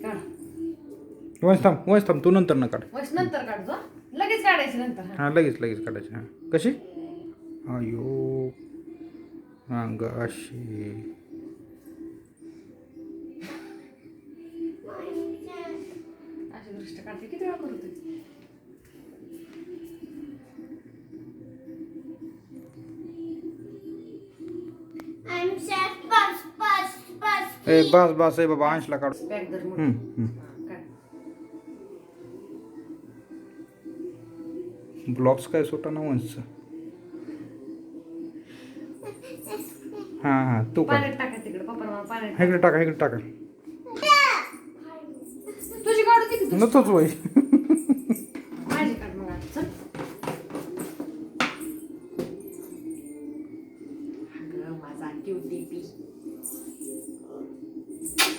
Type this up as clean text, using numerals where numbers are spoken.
काढ. वंश थांब तू नंतर न काढ. वश नंतर काढतो. लगेच काढायची नंतर. हां लगेच काढायची. हां कशी अयो अंग अशी अशी दृष्ट काढते. किती वेळा करू ते? ए बस आहे बाबा अंशला काढ. बॅग धर मग. काढ. ब्लॉक्स काय सुटा ना वंशचं. हां तू काढ. पाण्यात टाका तिकडे. पप्पा पाण्यात इकडे टाका तुझी काढू ती. नकोच वय